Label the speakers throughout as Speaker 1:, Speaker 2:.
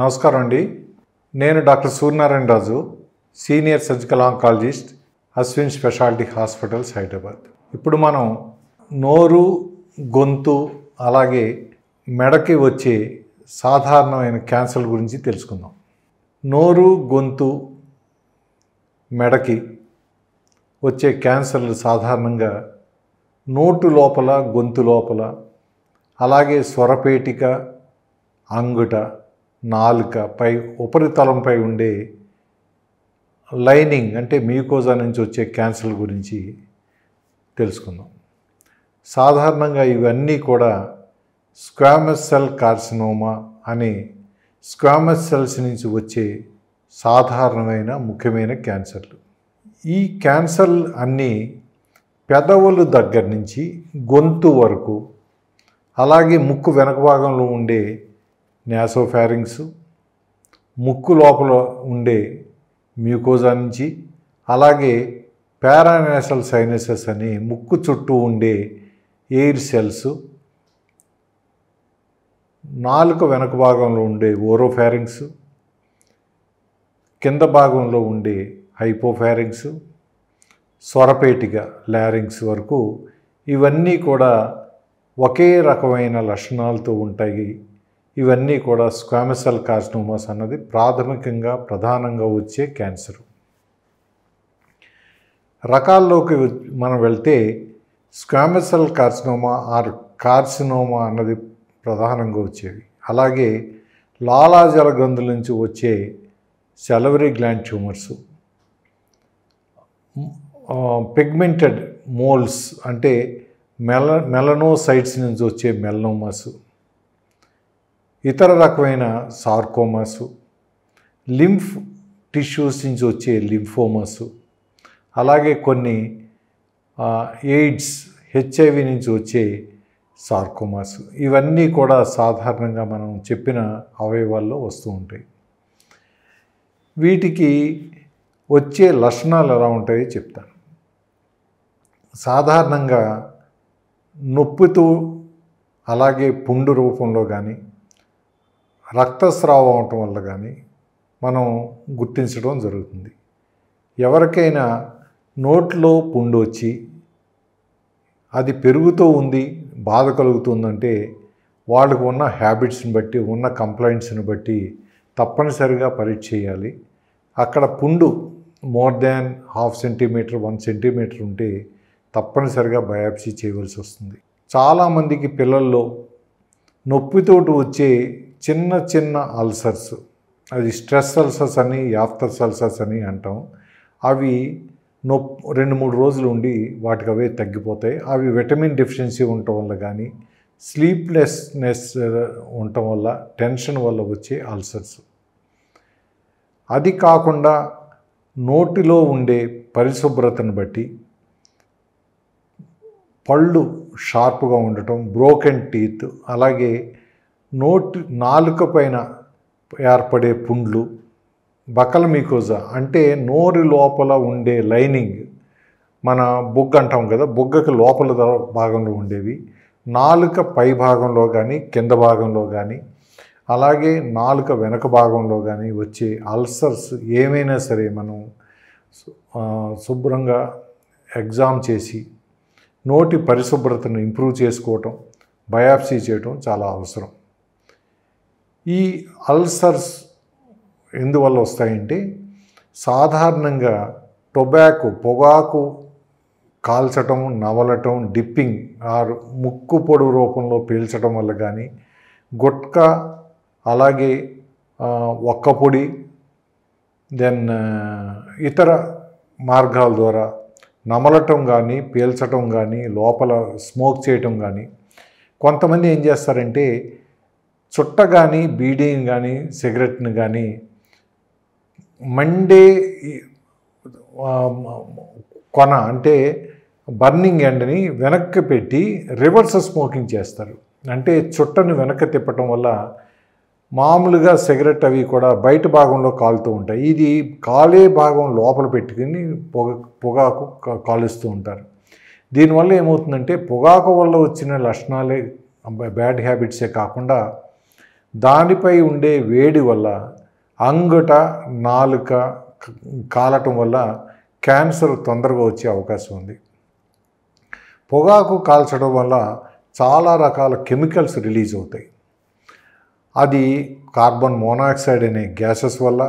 Speaker 1: నమస్కారం అండి. నేను doctor Suryanarayana Raju, senior surgical oncologist, Ashwin speciality hospitals, Hyderabad. ఇప్పుడు మనం నోరు, గొంతు అలాగే మెడకి వచ్చే సాధారణమైన క్యాన్సర్ గురించి తెలుసుకుందాం. నోరు, గొంతు, మెడకి వచ్చే క్యాన్సర్లు సాధారణంగా నోటు లోపల, గొంతు లోపల, అలాగే స్వరపేటిక, అంగుట, నాలుక పై ఉపరితలంపై ఉండే లైనింగ్ అంటే మ్యూకోజా నుంచి వచ్చే క్యాన్సర్ గురించి తెలుసుకుందాం. సాధారణంగా ఇవన్నీ కూడా స్క్వామస్ సెల్ కార్సినోమా అనే స్క్వామస్ సెల్స్ నుంచి వచ్చే సాధారణమైన ముఖ్యమైన క్యాన్సర్లు. ఈ క్యాన్సర్లు అన్నీ పెదవులు దగ్గర నుంచి గొంతు వరకు, అలాగే ముక్కు వెనక భాగంలో ఉండే నాసోఫారింగ్స్, ముక్కు లోపల ఉండే మ్యూకోజా నుంచి, అలాగే పారానేసల్ సైనసెస్ అని ముక్కు చుట్టూ ఉండే ఎయిర్ సెల్స్, నాలుక వెనక భాగంలో ఉండే ఓరోఫారింగ్స్, కింద భాగంలో ఉండే హైపోఫారింగ్స్, స్వరపేటిక లారింగ్స్ వరకు ఇవన్నీ కూడా ఒకే రకమైన లక్షణాలతో ఉంటాయి. ఇవన్నీ కూడా స్క్వామస్ సెల్ కార్సినోమాస్ అన్నది ప్రాథమికంగా ప్రధానంగా వచ్చే క్యాన్సర్. రకాల్లోకి మనం వెళ్తే squamous cell carcinoma or carcinoma అన్నది ప్రధానంగా వచ్చేవి. అలాగే లాలాజల గ్రంథుల నుంచి వచ్చే salivary gland tumours, pigmented moles అంటే మెలనోసైట్స్ నుంచి వచ్చే మెలనోమాస్, ఇతర రకమైన సార్కోమాస్, లింఫ్ టిష్యూస్ నుంచి వచ్చే లింఫోమాస్, అలాగే కొన్ని ఎయిడ్స్, హెచ్ఐవి నుంచి వచ్చే సార్కోమాస్, ఇవన్నీ కూడా సాధారణంగా మనం చెప్పిన అవయవాల్లో వస్తూ ఉంటాయి. వీటికి వచ్చే లక్షణాలు ఎలా ఉంటాయో చెప్తాను. సాధారణంగా నొప్పితో, అలాగే పుండు రూపంలో కానీ, రక్తస్రావం అవటం వల్ల కానీ మనం గుర్తించడం జరుగుతుంది. ఎవరికైనా నోట్లో పుండు వచ్చి అది పెరుగుతూ ఉంది, బాధ కలుగుతుందంటే వాళ్ళకు ఉన్న హ్యాబిట్స్ని బట్టి, ఉన్న కంప్లైంట్స్ని బట్టి తప్పనిసరిగా పరీక్ష చేయాలి. అక్కడ పుండు మోర్ దాన్ 1/2 సెంటీమీటర్ 1 సెంటీమీటర్ ఉంటే తప్పనిసరిగా బయాప్సీ చేయవలసి వస్తుంది. చాలామందికి పిల్లల్లో నొప్పితోటి వచ్చే చిన్న చిన్న అల్సర్స్, అది స్ట్రెస్ అల్సర్స్ అని, యాఫ్టర్స్ అల్సర్స్ అని అంటాం. అవి 2-3 రోజులు ఉండి వాటికి అవే తగ్గిపోతాయి. అవి విటమిన్ డెఫిషియన్సీ ఉండటం వల్ల కానీ, స్లీప్లెస్నెస్ ఉండటం వల్ల, టెన్షన్ వల్ల వచ్చే అల్సర్స్. అది కాకుండా నోటిలో ఉండే పరిశుభ్రతను బట్టి పళ్ళు షార్ప్గా ఉండటం, బ్రోకెన్ టీత్, అలాగే నాలుక పైన ఏర్పడే పుండ్లు, బకల్ మ్యూకోజా అంటే నోరు లోపల ఉండే లైనింగ్, మన బుగ్గ అంటాం కదా, బుగ్గకి లోపల భాగంలో ఉండేవి, నాలుక పై భాగంలో కానీ, కింద భాగంలో కానీ, అలాగే నాలుక వెనక భాగంలో కానీ వచ్చే అల్సర్స్ ఏమైనా సరే మనం శుభ్రంగా ఎగ్జామ్ చేసి నోటి పరిశుభ్రతను ఇంప్రూవ్ చేసుకోవటం, బయాప్సీ చేయటం చాలా అవసరం. ఈ అల్సర్స్ ఎందువల్ల వస్తాయంటే సాధారణంగా పొగాకు కాల్చటం, నవలటం, డిప్పింగ్ ఆర్ ముక్కు పొడి రూపంలో పీల్చడం వల్ల కానీ, గుట్కా, అలాగే ఒక్కపొడి, దెన్ ఇతర మార్గాల ద్వారా నమలటం కానీ, పీల్చటం కానీ, లోపల స్మోక్ చేయటం కానీ. కొంతమంది ఏం చేస్తారంటే చుట్ట కానీ, బీడీని కానీ, సిగరెట్ని కానీ మండే కొన అంటే బర్నింగ్ ఎండ్ని వెనక్కి పెట్టి రివర్స్ స్మోకింగ్ చేస్తారు. అంటే చుట్టను వెనక్కి తిప్పటం వల్ల మామూలుగా సిగరెట్ అవి కూడా బయట భాగంలో కాలుతూ ఉంటాయి. ఇది కాలే భాగం లోపల పెట్టుకుని పొగాకు కాలుస్తూ ఉంటారు. దీనివల్ల ఏమవుతుందంటే పొగాకు వల్ల వచ్చిన లక్షణాలే, బ్యాడ్ హ్యాబిట్సే కాకుండా దానిపై ఉండే వేడి వల్ల అంగుట నాలుక కాలటం వల్ల క్యాన్సర్ తొందరగా వచ్చే అవకాశం ఉంది. పొగాకు కాల్చడం వల్ల చాలా రకాల కెమికల్స్ రిలీజ్ అవుతాయి. అది కార్బన్ మోనాక్సైడ్ అనే గ్యాసెస్ వల్ల,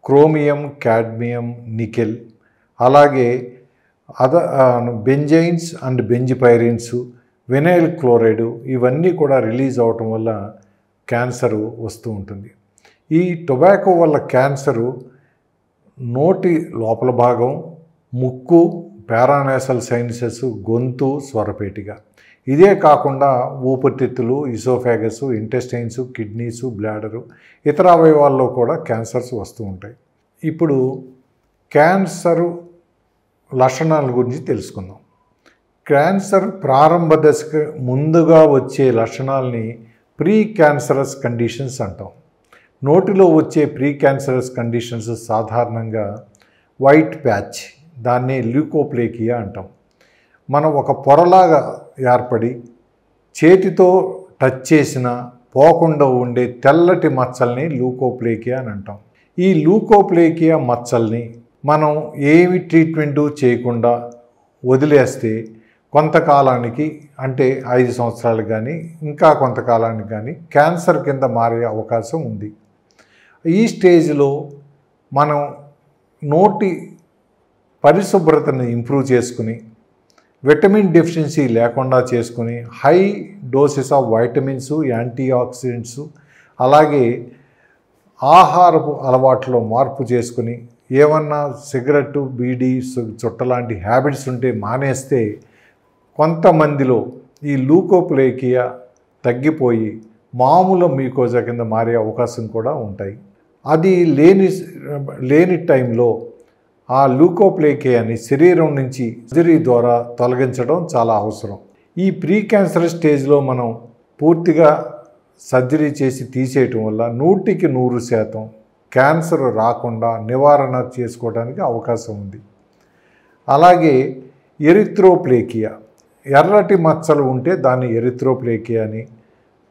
Speaker 1: క్రోమియం, కాడ్మియం, నికెల్, అలాగే బెంజైన్స్ అండ్ బెంజిపైరిన్స్, వినైల్ క్లోరైడ్ ఇవన్నీ కూడా రిలీజ్ అవటం వల్ల క్యాన్సర్ వస్తూ ఉంటుంది. ఈ టొబాకో వల్ల క్యాన్సరు నోటి లోపల భాగం, ముక్కు, పారానేసల్ సైనసెస్, గొంతు, స్వరపేటిక. ఇదే కాకుండా ఊపిరితిత్తులు, ఇసోఫాగస్, ఇంటెస్టైన్స్, కిడ్నీసు, బ్లాడరు, ఇతర అవయవాల్లో కూడా క్యాన్సర్స్ వస్తూ ఉంటాయి. ఇప్పుడు క్యాన్సరు లక్షణాల గురించి తెలుసుకుందాం. క్యాన్సర్ ప్రారంభ దశకు ముందుగా వచ్చే లక్షణాలని ప్రీ క్యాన్సరస్ కండిషన్స్ అంటాం. నోటిలో వచ్చే ప్రీ క్యాన్సరస్ కండిషన్స్ సాధారణంగా వైట్ ప్యాచ్, దాన్ని ల్యూకోప్లేకియా అంటాం. మనం ఒక పొరలాగా ఏర్పడి చేతితో టచ్ చేసినా పోకుండా ఉండే తెల్లటి మచ్చల్ని ల్యూకోప్లేకియా అని అంటాం. ఈ ల్యూకోప్లేకియా మచ్చల్ని మనం ఏమి ట్రీట్మెంటు చేయకుండా వదిలేస్తే కొంతకాలానికి, అంటే 5 సంవత్సరాలు కానీ ఇంకా కొంతకాలానికి కానీ క్యాన్సర్ కింద మారే అవకాశం ఉంది. ఈ స్టేజ్లో మనం నోటి పరిశుభ్రతను ఇంప్రూవ్ చేసుకుని, విటమిన్ డెఫిషియన్సీ లేకుండా చేసుకుని, high doses of vitamins, antioxidants, అలాగే ఆహారపు అలవాట్లో మార్పు చేసుకుని, ఏమన్నా సిగరెట్టు, బీడీ, చుట్ట లాంటి హ్యాబిట్స్ ఉంటే మానేస్తే కొంతమందిలో ఈ ల్యూకోప్లేకియా తగ్గిపోయి మామూలు మీకోజా కింద మారే అవకాశం కూడా ఉంటాయి. అది లేని టైంలో ఆ ల్యూకోప్లేకియాని శరీరం నుంచి సర్జరీ ద్వారా తొలగించడం చాలా అవసరం. ఈ ప్రీ క్యాన్సర్ స్టేజ్లో మనం పూర్తిగా సర్జరీ చేసి తీసేయటం వల్ల 100% క్యాన్సర్ రాకుండా నివారణ చేసుకోవడానికి అవకాశం ఉంది. అలాగే ఎరిథ్రోప్లేకియా, ఎర్రటి మచ్చలు ఉంటే దాన్ని ఎరిథ్రోప్లేకియా అని,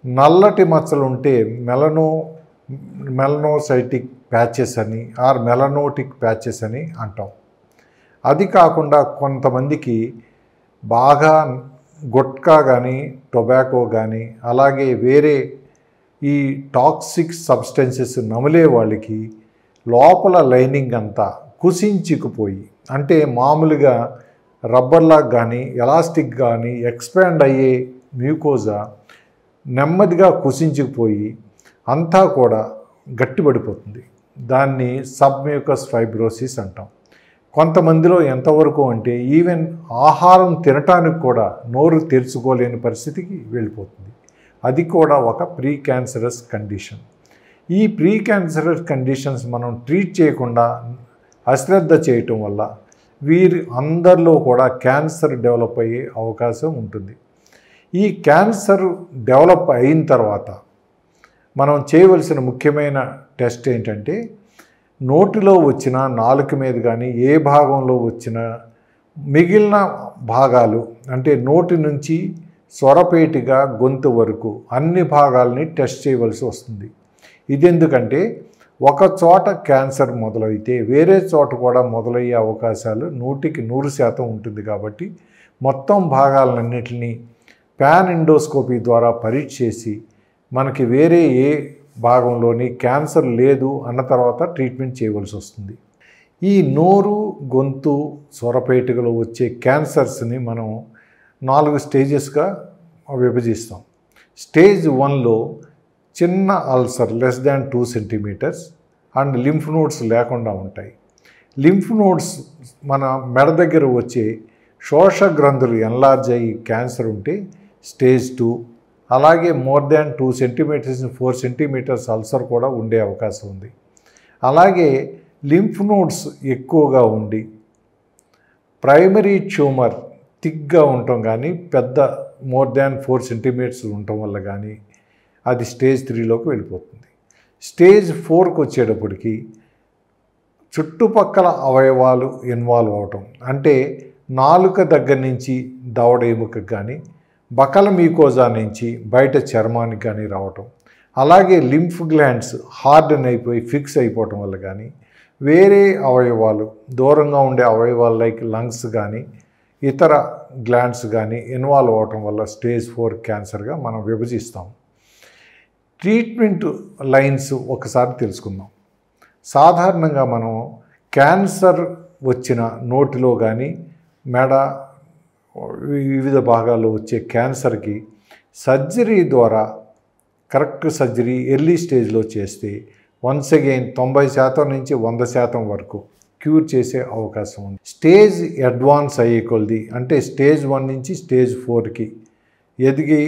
Speaker 1: నల్లటి మచ్చలు ఉంటే మెలనోసైటిక్ ప్యాచెస్ అని ఆర్ మెలనోటిక్ ప్యాచెస్ అని అంటాం. అది కాకుండా కొంతమందికి బాగా గుట్కా కానీ, టొబాకో కానీ, అలాగే వేరే ఈ టాక్సిక్ సబ్స్టెన్సెస్ నమిలే వాళ్ళకి లోపల లైనింగ్ అంతా కుసించుకుపోయి, అంటే మామూలుగా రబ్బర్లాగా కానీ, ఎలాస్టిక్ కానీ ఎక్స్పాండ్ అయ్యే మ్యూకోజా నెమ్మదిగా కుసించుకుపోయి అంతా కూడా గట్టిపడిపోతుంది. దాన్ని సబ్మ్యూకస్ ఫైబ్రోసిస్ అంటాం. కొంతమందిలో ఎంతవరకు అంటే ఈవెన్ ఆహారం తినటానికి కూడా నోరు తెరుచుకోలేని పరిస్థితికి వెళ్ళిపోతుంది. అది కూడా ఒక ప్రీ క్యాన్సరస్ కండిషన్. ఈ ప్రీ క్యాన్సరస్ కండిషన్స్ మనం ట్రీట్ చేయకుండా అశ్రద్ధ చేయటం వల్ల వీరి అందరిలో కూడా క్యాన్సర్ డెవలప్ అయ్యే అవకాశం ఉంటుంది. ఈ క్యాన్సర్ డెవలప్ అయిన తర్వాత మనం చేయవలసిన ముఖ్యమైన టెస్ట్ ఏంటంటే, నోటిలో వచ్చిన, నాలుక మీద కానీ ఏ భాగంలో వచ్చిన మిగిలిన భాగాలు, అంటే నోటి నుంచి స్వరపేటిగా గొంతు వరకు అన్ని భాగాలని టెస్ట్ చేయవలసి వస్తుంది. ఇది ఎందుకంటే ఒక చోట క్యాన్సర్ మొదలైతే వేరే చోట కూడా మొదలయ్యే అవకాశాలు 100% ఉంటుంది. కాబట్టి మొత్తం భాగాలన్నింటినీ పాన్ ఎండోస్కోపీ ద్వారా పరీక్ష చేసి మనకి వేరే ఏ భాగంలోని క్యాన్సర్ లేదు అన్న తర్వాత ట్రీట్మెంట్ చేయవలసి వస్తుంది. ఈ నోరు, గొంతు, స్వరపేటికలో వచ్చే క్యాన్సర్స్ని మనం 4 స్టేజెస్గా విభజిస్తాం. స్టేజ్ 1లో చిన్న ulcer less than 2 centimetres and lymph nodes లేకుండా ఉంటాయి. లింఫ్ నోడ్స్ మన మెడ దగ్గర వచ్చే శోష గ్రంథులు ఎన్లార్జ్ అయ్యి క్యాన్సర్ ఉంటే స్టేజ్ 2. అలాగే more than 2 centimetres 4 centimetres ulcer కూడా ఉండే అవకాశం ఉంది. అలాగే లింఫ్ నోడ్స్ ఎక్కువగా ఉండి ప్రైమరీ ట్యూమర్ థిక్గా ఉండటం కానీ, పెద్ద మోర్ దాన్ 4 సెంటీమీటర్స్ ఉండటం వల్ల కానీ అది స్టేజ్ 3లోకి వెళ్ళిపోతుంది. స్టేజ్ 4కి వచ్చేటప్పటికి చుట్టుపక్కల అవయవాలు ఇన్వాల్వ్ అవటం, అంటే నాలుక దగ్గర నుంచి దవడ ఎముకకు కానీ, బకల మీకోజా నుంచి బయట చర్మానికి కానీ రావటం, అలాగే లింఫ్ గ్లాండ్స్ హార్డెన్ అయిపోయి ఫిక్స్ అయిపోవటం వల్ల కానీ, వేరే అవయవాలు దూరంగా ఉండే అవయవాలు లైక్ లంగ్స్ కానీ ఇతర గ్లాండ్స్ కానీ ఇన్వాల్వ్ అవటం వల్ల స్టేజ్ 4 క్యాన్సర్గా మనం విభజిస్తాం. ట్రీట్మెంట్ లైన్స్ ఒకసారి తెలుసుకుందాం. సాధారణంగా మనం క్యాన్సర్ వచ్చిన నోటిలో కానీ మెడ వివిధ భాగాల్లో వచ్చే క్యాన్సర్కి సర్జరీ ద్వారా కరెక్ట్ సర్జరీ ఎర్లీ స్టేజ్లో చేస్తే వన్స్ అగైన్ 90% నుంచి 100% వరకు క్యూర్ చేసే అవకాశం ఉంది. స్టేజ్ అడ్వాన్స్ అయ్యే కొలది అంటే స్టేజ్ 1 నుంచి స్టేజ్ 4కి ఎదిగి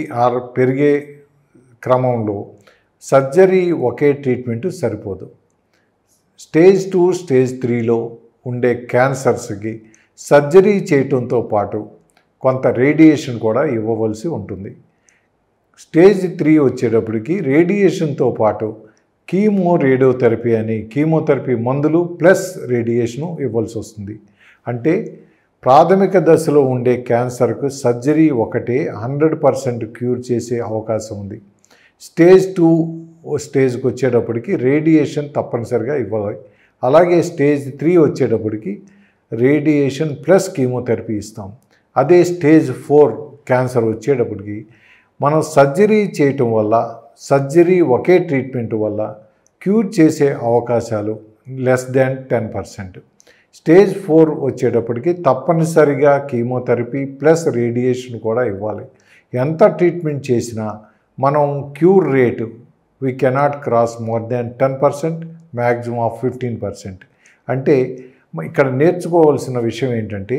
Speaker 1: పెరిగే క్రమంలో సర్జరీ ఒకే ట్రీట్మెంట్ సరిపోదు. స్టేజ్ 2, స్టేజ్ 3లో ఉండే క్యాన్సర్స్కి సర్జరీ చేయటంతో పాటు కొంత రేడియేషన్ కూడా ఇవ్వవలసి ఉంటుంది. స్టేజ్ 3 వచ్చేటప్పటికి రేడియేషన్తో పాటు రేడియోథెరపీ అని కీమోథెరపీ మందులు ప్లస్ రేడియేషను ఇవ్వాల్సి వస్తుంది. అంటే ప్రాథమిక దశలో ఉండే క్యాన్సర్కు సర్జరీ ఒకటే 100% క్యూర్ చేసే అవకాశం ఉంది. స్టేజ్ 2 స్టేజ్కి వచ్చేటప్పటికి రేడియేషన్ తప్పనిసరిగా ఇవ్వాలి. అలాగే స్టేజ్ 3 వచ్చేటప్పటికి రేడియేషన్ ప్లస్ కీమోథెరపీ ఇస్తాం. అదే స్టేజ్ 4 క్యాన్సర్ వచ్చేటప్పటికి మనం సర్జరీ చేయటం వల్ల సర్జరీ ఒకే ట్రీట్మెంట్ వల్ల క్యూర్ చేసే అవకాశాలు లెస్ దాన్ 10%. స్టేజ్ 4 వచ్చేటప్పటికి తప్పనిసరిగా కీమోథెరపీ ప్లస్ రేడియేషన్ కూడా ఇవ్వాలి. ఎంత ట్రీట్మెంట్ చేసినా మనం cure rate we cannot cross more than 10%, maximum of 15%. అంటే ఇక్కడ నేర్చుకోవాల్సిన విషయం ఏంటంటే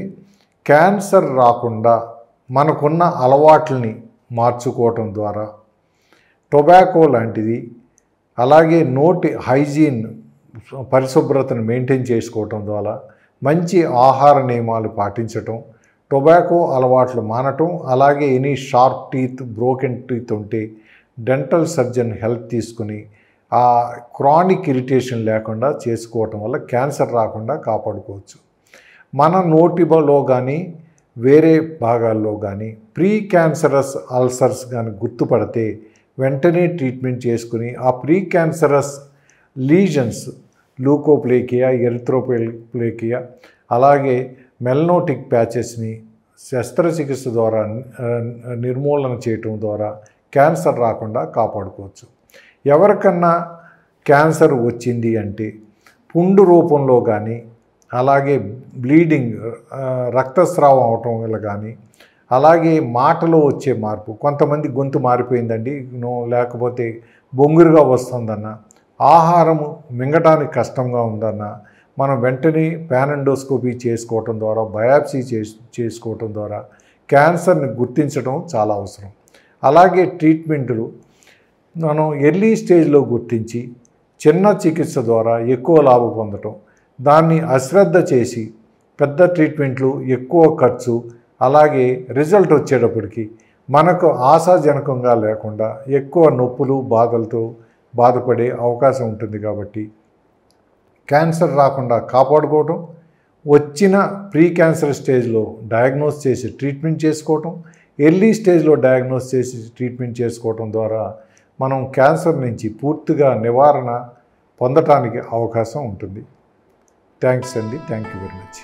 Speaker 1: క్యాన్సర్ రాకుండా మనకున్న అలవాట్లని మార్చుకోవటం ద్వారా, టొబాకో లాంటిది, అలాగే నోటి హైజీన్ పరిశుభ్రతను మెయింటైన్ చేసుకోవటం ద్వారా, మంచి ఆహార నియమాలు పాటించటం, టొబాకో అలవాట్లు మానటం, అలాగే any sharp teeth, broken teeth ఉంటే డెంటల్ సర్జన్ హెల్ప్ తీసుకుని ఆ క్రానిక్ ఇరిటేషన్ లేకుండా చేసుకోవటం వల్ల క్యాన్సర్ రాకుండా కాపాడుకోవచ్చు. మన నోటిలో కానీ వేరే భాగాల్లో కానీ ప్రీ క్యాన్సరస్ అల్సర్స్ కానీ గుర్తుపడితే వెంటనే ట్రీట్మెంట్ చేసుకుని ఆ ప్రీ క్యాన్సరస్ లీజన్స్ లూకోప్లేకియా, ఎరిథ్రోప్లేకియా, అలాగే మెలనోటిక్ ప్యాచెస్ని శస్త్రచికిత్స ద్వారా నిర్మూలన చేయటం ద్వారా క్యాన్సర్ రాకుండా కాపాడుకోవచ్చు. ఎవరికన్నా క్యాన్సర్ వచ్చింది అంటే పుండు రూపంలో కానీ, అలాగే బ్లీడింగ్ రక్తస్రావం అవటం వల్ల కానీ, అలాగే మాటలో వచ్చే మార్పు, కొంతమంది గొంతు మారిపోయిందండి లేకపోతే బొంగురుగా వస్తుందన్న, ఆహారము మింగటానికి కష్టంగా ఉందన్న, మనం వెంటనే పానెండోస్కోపీ చేసుకోవటం ద్వారా, బయాప్సీ చేసుకోవటం ద్వారా క్యాన్సర్ని గుర్తించడం చాలా అవసరం. అలాగే ట్రీట్మెంట్లు మనం ఎర్లీ స్టేజ్లో గుర్తించి చిన్న చికిత్స ద్వారా ఎక్కువ లాభం పొందటం, దాన్ని అశ్రద్ధ చేసి పెద్ద ట్రీట్మెంట్లు ఎక్కువ ఖర్చు, అలాగే రిజల్ట్ వచ్చేటప్పటికి మనకు ఆశాజనకంగా లేకుండా ఎక్కువ నొప్పులు బాధలతో బాధపడే అవకాశం ఉంటుంది. కాబట్టి క్యాన్సర్ రాకుండా కాపాడుకోవటం, వచ్చిన ప్రీ క్యాన్సర్ స్టేజ్లో డయాగ్నోస్ చేసి ట్రీట్మెంట్ చేసుకోవటం, ఎర్లీ స్టేజ్లో డయాగ్నోస్ చేసి ట్రీట్మెంట్ చేసుకోవటం ద్వారా మనం క్యాన్సర్ నుంచి పూర్తిగా నివారణ పొందటానికి అవకాశం ఉంటుంది. థ్యాంక్స్ అండి. Thank you very much.